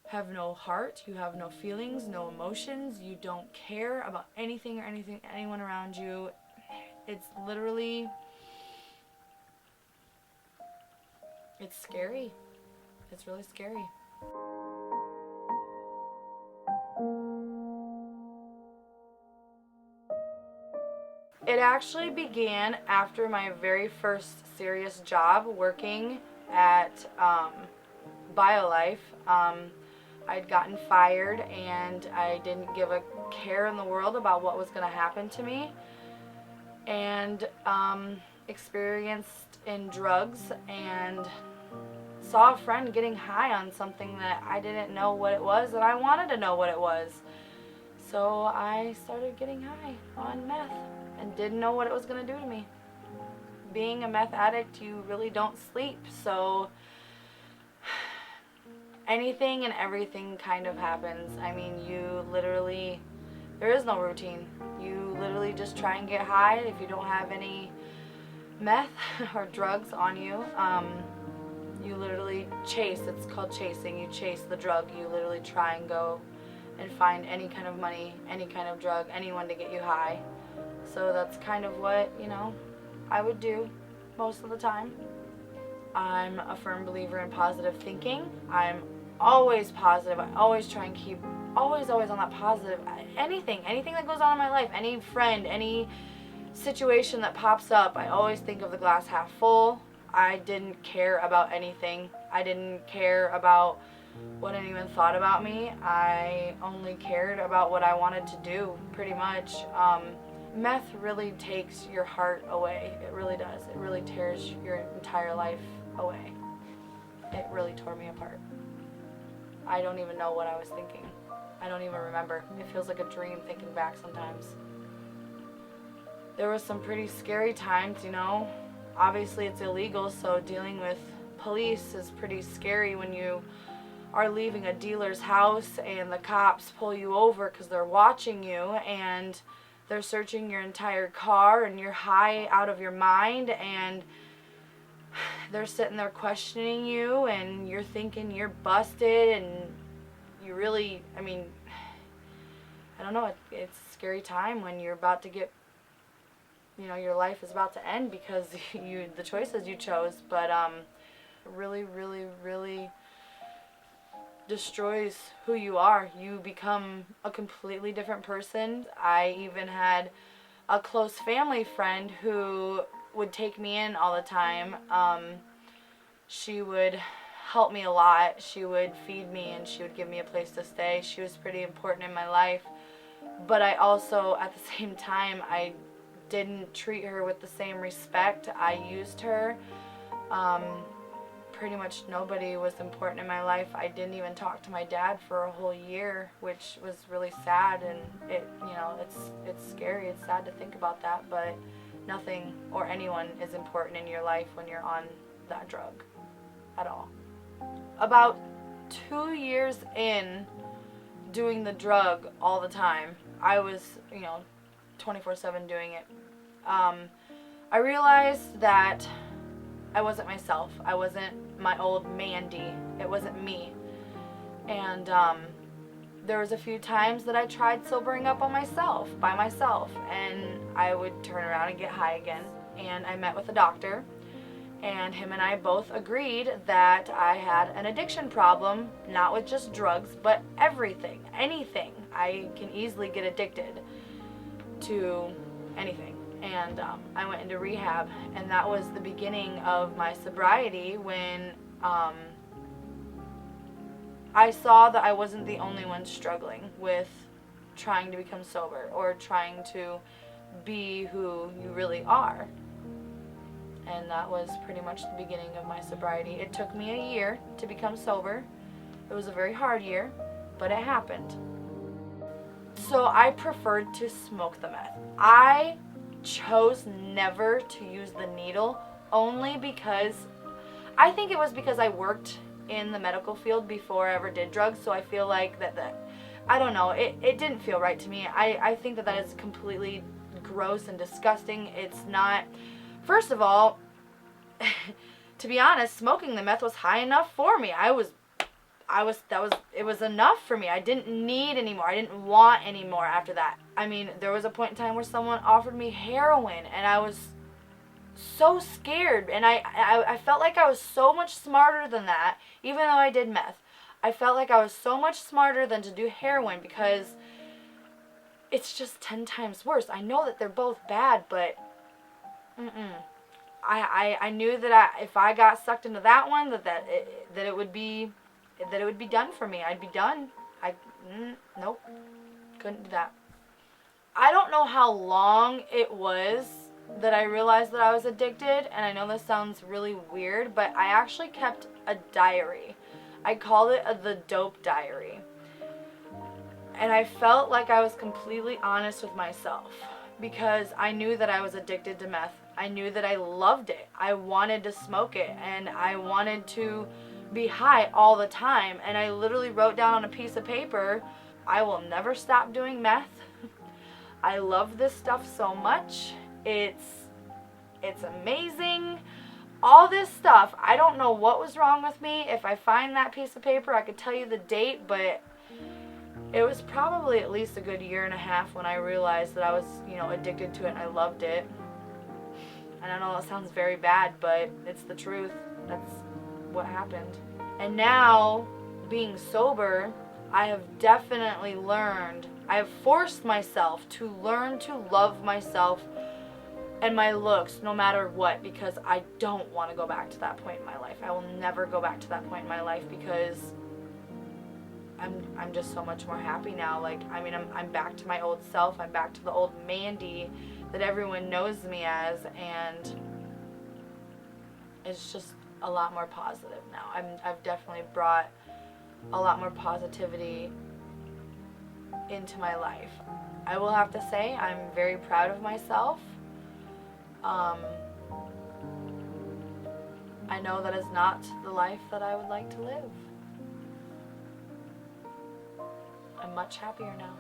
have no heart, you have no feelings, no emotions, you don't care about anything or anyone around you. It's literally, it's scary. It's really scary. It actually began after my very first serious job working at BioLife. I'd gotten fired and I didn't give a care in the world about what was going to happen to me, and experienced in drugs and saw a friend getting high on something that I didn't know what it was, and I wanted to know what it was. So I started getting high on meth and didn't know what it was going to do to me. Being a meth addict, you really don't sleep, so anything and everything kind of happens. I mean, you literally, there is no routine. You literally just try and get high. If you don't have any meth or drugs on you, you literally chase. It's called chasing. You chase the drug. You literally try and go and find any kind of money, any kind of drug, anyone to get you high. So that's kind of what, I would do most of the time. I'm a firm believer in positive thinking. I'm always positive. I always try and keep always on that positive. Anything that goes on in my life, any friend, any situation that pops up, I always think of the glass half full. I didn't care about anything. I didn't care about what anyone thought about me. I only cared about what I wanted to do, pretty much. Meth really takes your heart away. It really does. It really tears your entire life away. It really tore me apart. I don't even know what I was thinking. I don't even remember. It feels like a dream thinking back sometimes. There were some pretty scary times, Obviously it's illegal, so dealing with police is pretty scary when you are leaving a dealer's house and the cops pull you over because they're watching you and they're searching your entire car and you're high out of your mind and they're sitting there questioning you and you're thinking you're busted and you really, I don't know, it's a scary time when you're about to get, your life is about to end because the choices you chose, but really, really, really destroys who you are. You become a completely different person. I even had a close family friend who would take me in all the time. She would help me a lot. She would feed me and she would give me a place to stay. She was pretty important in my life. But I also, at the same time, I didn't treat her with the same respect. I used her. Pretty much nobody was important in my life. I didn't even talk to my dad for a whole year, which was really sad, and it's scary. It's sad to think about that, but nothing or anyone is important in your life when you're on that drug at all. About 2 years in doing the drug all the time, I was, 24/7 doing it. I realized that I wasn't myself. I wasn't my old Mandy. It wasn't me. And there was a few times that I tried sobering up on myself, by myself, and I would turn around and get high again. And I met with a doctor, and him and I both agreed that I had an addiction problem, not with just drugs, but everything, anything. I can easily get addicted to anything. And I went into rehab, and that was the beginning of my sobriety when I saw that I wasn't the only one struggling with trying to become sober or trying to be who you really are. And that was pretty much the beginning of my sobriety. It took me a year to become sober. It was a very hard year, but it happened. So I preferred to smoke the meth. I chose never to use the needle only because I think it was because I worked in the medical field before I ever did drugs, so I feel like that I don't know, it didn't feel right to me. I think that is completely gross and disgusting. It's not. First of all, to be honest, smoking the meth was high enough for me. I was it was enough for me. I didn't need anymore. I didn't want anymore after that. I mean, there was a point in time where someone offered me heroin, and I was so scared, and I felt like I was so much smarter than that, even though I did meth. I felt like I was so much smarter than to do heroin, because it's just 10 times worse. I know that they're both bad, but I knew that if I got sucked into that one, that it would be done for me. I'd be done. Nope, couldn't do that. I don't know how long it was that I realized that I was addicted, and I know this sounds really weird, but I actually kept a diary. I called it the dope diary. And I felt like I was completely honest with myself, because I knew that I was addicted to meth. I knew that I loved it. I wanted to smoke it, and I wanted to be high all the time. And I literally wrote down on a piece of paper, I will never stop doing meth. I love this stuff so much. It's amazing. All this stuff. I don't know what was wrong with me. If I find that piece of paper, I could tell you the date, but it was probably at least a good year and a half when I realized that I was, addicted to it, and I loved it. And I know that sounds very bad, but it's the truth. That's what happened. And now, being sober, I have definitely learned, I have forced myself to learn to love myself and my looks no matter what, because I don't want to go back to that point in my life. I will never go back to that point in my life, because I'm just so much more happy now. Like, I mean, I'm back to my old self. I'm back to the old Mandy that everyone knows me as, and it's just a lot more positive now. I've definitely brought a lot more positivity into my life. I will have to say I'm very proud of myself. I know that is not the life that I would like to live. I'm much happier now.